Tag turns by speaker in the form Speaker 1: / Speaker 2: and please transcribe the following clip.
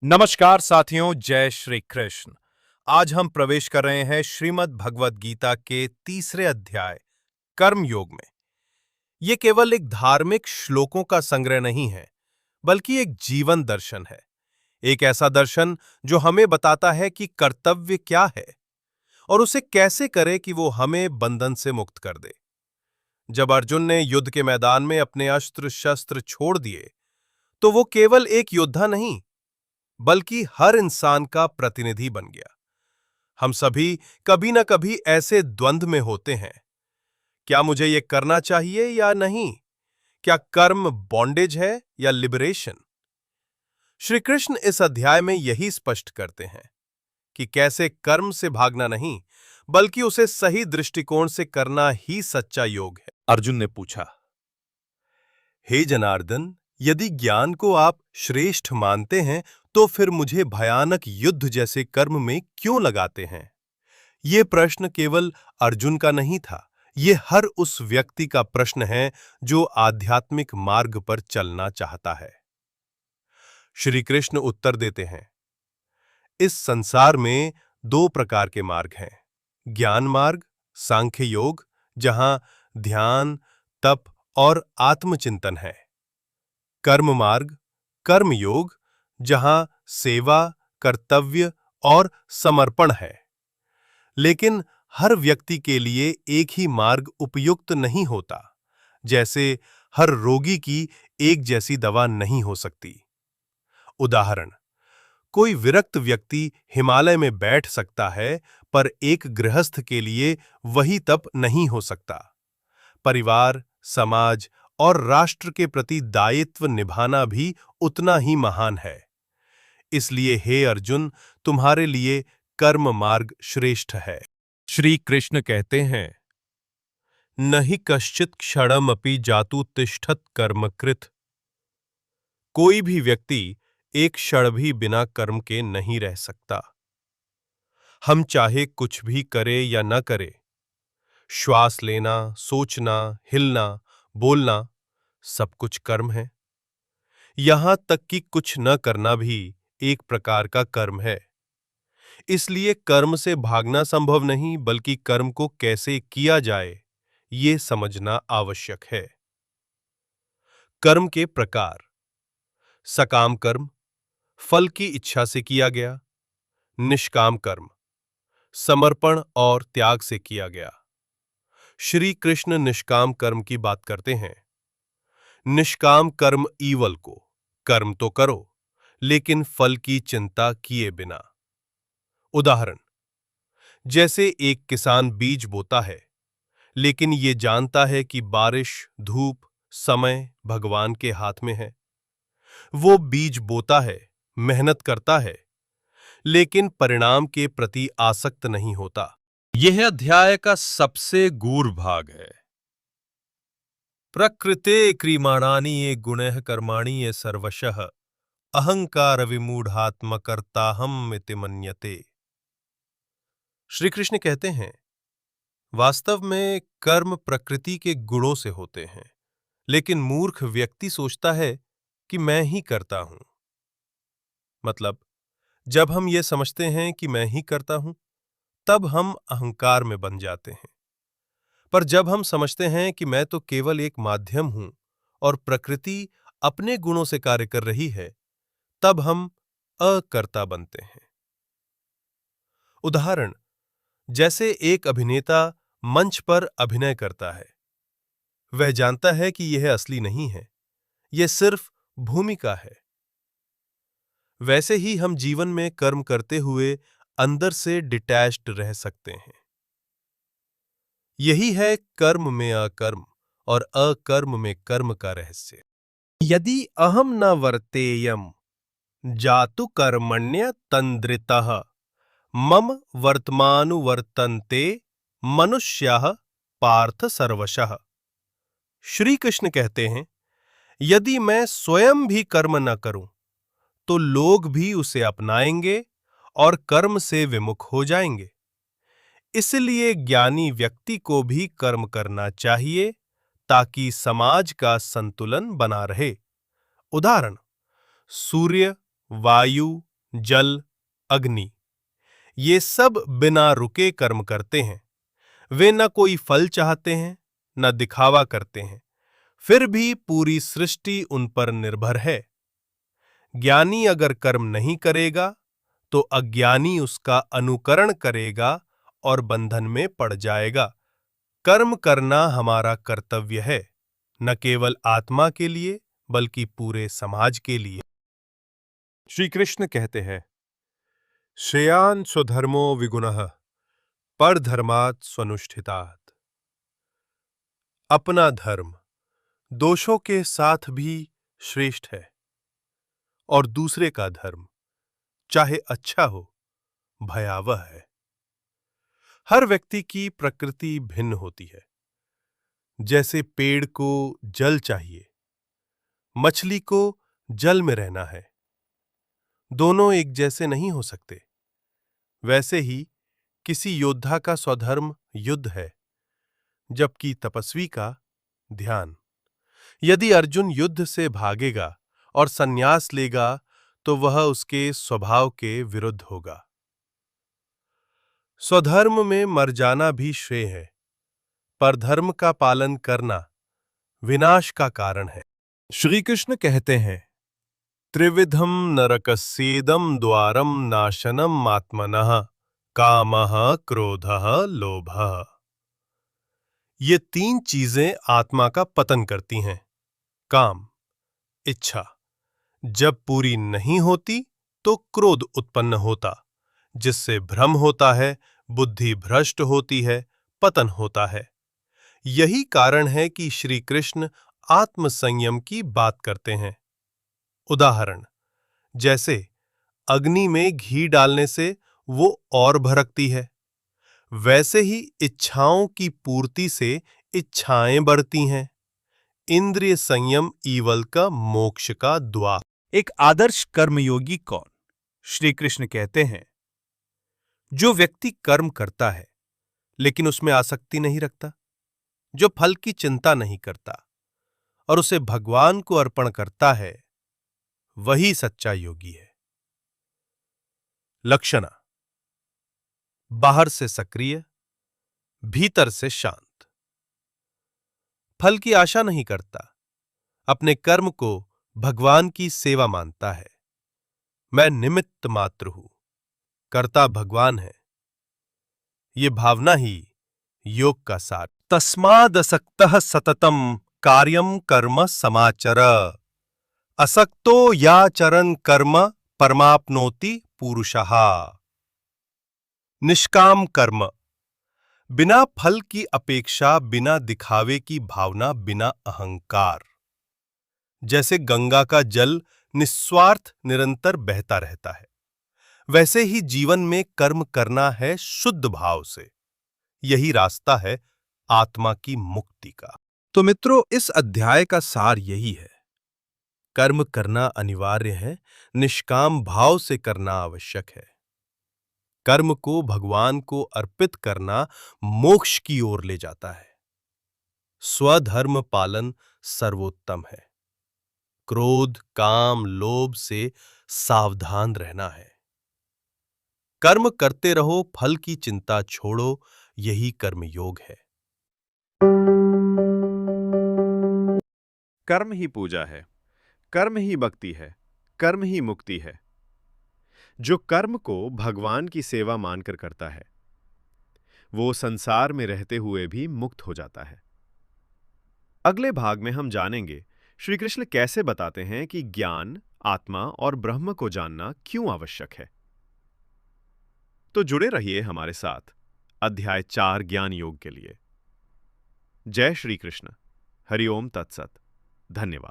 Speaker 1: नमस्कार साथियों, जय श्री कृष्ण। आज हम प्रवेश कर रहे हैं श्रीमद् भगवद गीता के तीसरे अध्याय कर्म योग में। ये केवल एक धार्मिक श्लोकों का संग्रह नहीं है, बल्कि एक जीवन दर्शन है। एक ऐसा दर्शन जो हमें बताता है कि कर्तव्य क्या है और उसे कैसे करे कि वो हमें बंधन से मुक्त कर दे। जब अर्जुन ने युद्ध के मैदान में अपने अस्त्र शस्त्र छोड़ दिए, तो वो केवल एक योद्धा नहीं, बल्कि हर इंसान का प्रतिनिधि बन गया। हम सभी कभी न कभी ऐसे द्वंद्व में होते हैं। क्या मुझे ये करना चाहिए या नहीं? क्या कर्म बॉन्डेज है या लिबरेशन? श्री कृष्ण इस अध्याय में यही स्पष्ट करते हैं कि कैसे कर्म से भागना नहीं, बल्कि उसे सही दृष्टिकोण से करना ही सच्चा योग है। अर्जुन ने पूछा, हे जनार्दन, यदि ज्ञान को आप श्रेष्ठ मानते हैं, तो फिर मुझे भयानक युद्ध जैसे कर्म में क्यों लगाते हैं? ये प्रश्न केवल अर्जुन का नहीं था, ये हर उस व्यक्ति का प्रश्न है जो आध्यात्मिक मार्ग पर चलना चाहता है। श्री कृष्ण उत्तर देते हैं, इस संसार में दो प्रकार के मार्ग हैं। ज्ञान मार्ग, सांख्य योग, जहां ध्यान, तप और आत्मचिंतन है। कर्म मार्ग, कर्म योग, जहां सेवा, कर्तव्य और समर्पण है। लेकिन हर व्यक्ति के लिए एक ही मार्ग उपयुक्त नहीं होता, जैसे हर रोगी की एक जैसी दवा नहीं हो सकती। उदाहरण, कोई विरक्त व्यक्ति हिमालय में बैठ सकता है, पर एक गृहस्थ के लिए वही तप नहीं हो सकता। परिवार, समाज और राष्ट्र के प्रति दायित्व निभाना भी उतना ही महान है। इसलिए हे अर्जुन, तुम्हारे लिए कर्म मार्ग श्रेष्ठ है। श्री कृष्ण कहते हैं, नहि कश्चित् क्षणमपि जातु तिष्ठत् कर्मकृत्। कोई भी व्यक्ति एक क्षण भी बिना कर्म के नहीं रह सकता। हम चाहे कुछ भी करे या न करे, श्वास लेना, सोचना, हिलना, बोलना, सब कुछ कर्म है। यहां तक कि कुछ न करना भी एक प्रकार का कर्म है। इसलिए कर्म से भागना संभव नहीं, बल्कि कर्म को कैसे किया जाए, ये समझना आवश्यक है। कर्म के प्रकार: सकाम कर्म, फल की इच्छा से किया गया। निष्काम कर्म, समर्पण और त्याग से किया गया। श्री कृष्ण निष्काम कर्म की बात करते हैं। निष्काम कर्म ईवल को, कर्म तो करो, लेकिन फल की चिंता किए बिना। उदाहरण, जैसे एक किसान बीज बोता है, लेकिन ये जानता है कि बारिश, धूप, समय भगवान के हाथ में है। वो बीज बोता है, मेहनत करता है, लेकिन परिणाम के प्रति आसक्त नहीं होता। यह अध्याय का सबसे गूढ़ भाग है। प्रकृते क्रियमाणानि ये गुणः कर्माणि ये सर्वशः अहंकार विमूढ़ात्मकर्ताहम् इति मन्यते। श्री कृष्ण कहते हैं, वास्तव में कर्म प्रकृति के गुणों से होते हैं, लेकिन मूर्ख व्यक्ति सोचता है कि मैं ही करता हूं। मतलब, जब हम ये समझते हैं कि मैं ही करता हूं, तब हम अहंकार में बन जाते हैं। पर जब हम समझते हैं कि मैं तो केवल एक माध्यम हूं और प्रकृति अपने गुणों से कार्य कर रही है, तब हम अकर्ता बनते हैं। उदाहरण, जैसे एक अभिनेता मंच पर अभिनय करता है। वह जानता है कि यह असली नहीं है, यह सिर्फ भूमिका है। वैसे ही हम जीवन में कर्म करते हुए अंदर से डिटैच्ड रह सकते हैं। यही है कर्म में अकर्म और अकर्म में कर्म का रहस्य। यदि अहम न वर्तेयम जातु कर्मण्य तंद्रितः मम वर्तमानुवर्तन्ते मनुष्याः पार्थ सर्वशः। श्री कृष्ण कहते हैं, यदि मैं स्वयं भी कर्म न करूं, तो लोग भी उसे अपनाएंगे और कर्म से विमुख हो जाएंगे। इसलिए ज्ञानी व्यक्ति को भी कर्म करना चाहिए, ताकि समाज का संतुलन बना रहे। उदाहरण, सूर्य, वायु, जल, अग्नि, ये सब बिना रुके कर्म करते हैं। वे न कोई फल चाहते हैं, न दिखावा करते हैं, फिर भी पूरी सृष्टि उन पर निर्भर है। ज्ञानी अगर कर्म नहीं करेगा तो अज्ञानी उसका अनुकरण करेगा और बंधन में पड़ जाएगा। कर्म करना हमारा कर्तव्य है, न केवल आत्मा के लिए बल्कि पूरे समाज के लिए। श्री कृष्ण कहते हैं, श्रेयान् स्वधर्मो विगुणः परधर्मात् स्वनुष्ठितात्। अपना धर्म दोषों के साथ भी श्रेष्ठ है और दूसरे का धर्म चाहे अच्छा हो भयावह है। हर व्यक्ति की प्रकृति भिन्न होती है। जैसे पेड़ को जल चाहिए, मछली को जल में रहना है, दोनों एक जैसे नहीं हो सकते। वैसे ही किसी योद्धा का स्वधर्म युद्ध है, जबकि तपस्वी का ध्यान। यदि अर्जुन युद्ध से भागेगा और संन्यास लेगा तो वह उसके स्वभाव के विरुद्ध होगा। स्वधर्म में मर जाना भी श्रेय है, पर धर्म का पालन करना विनाश का कारण है। श्री कृष्ण कहते हैं, त्रिविधम नरकस्येदं द्वारम नाशनम आत्मनः कामः क्रोधः लोभः। ये तीन चीजें आत्मा का पतन करती हैं। काम, इच्छा, जब पूरी नहीं होती तो क्रोध उत्पन्न होता, जिससे भ्रम होता है, बुद्धि भ्रष्ट होती है, पतन होता है। यही कारण है कि श्री कृष्ण आत्म संयम की बात करते हैं। उदाहरण, जैसे अग्नि में घी डालने से वो और भड़कती है, वैसे ही इच्छाओं की पूर्ति से इच्छाएं बढ़ती हैं। इंद्रिय संयम ईवल का मोक्ष का द्वार।
Speaker 2: एक आदर्श कर्मयोगी कौन? श्री कृष्ण कहते हैं, जो व्यक्ति कर्म करता है लेकिन उसमें आसक्ति नहीं रखता, जो फल की चिंता नहीं करता और उसे भगवान को अर्पण करता है, वही सच्चा योगी है। लक्षणा, बाहर से सक्रिय, भीतर से शांत, फल की आशा नहीं करता, अपने कर्म को भगवान की सेवा मानता है। मैं निमित्त मात्र हूं, कर्ता भगवान है। ये भावना ही योग का सार। तस्मादसक्तः सततम कार्यम कर्म समाचर, असक्तो याचरन् कर्म परमाप्नोति पुरुषः। निष्काम कर्म, बिना फल की अपेक्षा, बिना दिखावे की भावना, बिना अहंकार। जैसे गंगा का जल निस्वार्थ निरंतर बहता रहता है, वैसे ही जीवन में कर्म करना है शुद्ध भाव से। यही रास्ता है आत्मा की मुक्ति का। तो मित्रों, इस अध्याय का सार यही है, कर्म करना अनिवार्य है, निष्काम भाव से करना आवश्यक है। कर्म को भगवान को अर्पित करना मोक्ष की ओर ले जाता है। स्वधर्म पालन सर्वोत्तम है। क्रोध, काम, लोभ से सावधान रहना है। कर्म करते रहो, फल की चिंता छोड़ो, यही कर्म योग है।
Speaker 3: कर्म ही पूजा है, कर्म ही भक्ति है, कर्म ही मुक्ति है। जो कर्म को भगवान की सेवा मानकर करता है, वो संसार में रहते हुए भी मुक्त हो जाता है। अगले भाग में हम जानेंगे श्री कृष्ण कैसे बताते हैं कि ज्ञान, आत्मा और ब्रह्म को जानना क्यों आवश्यक है। तो जुड़े रहिए हमारे साथ अध्याय 4 ज्ञान योग के लिए। जय श्री कृष्ण। हरि ओम तत्सत। धन्यवाद।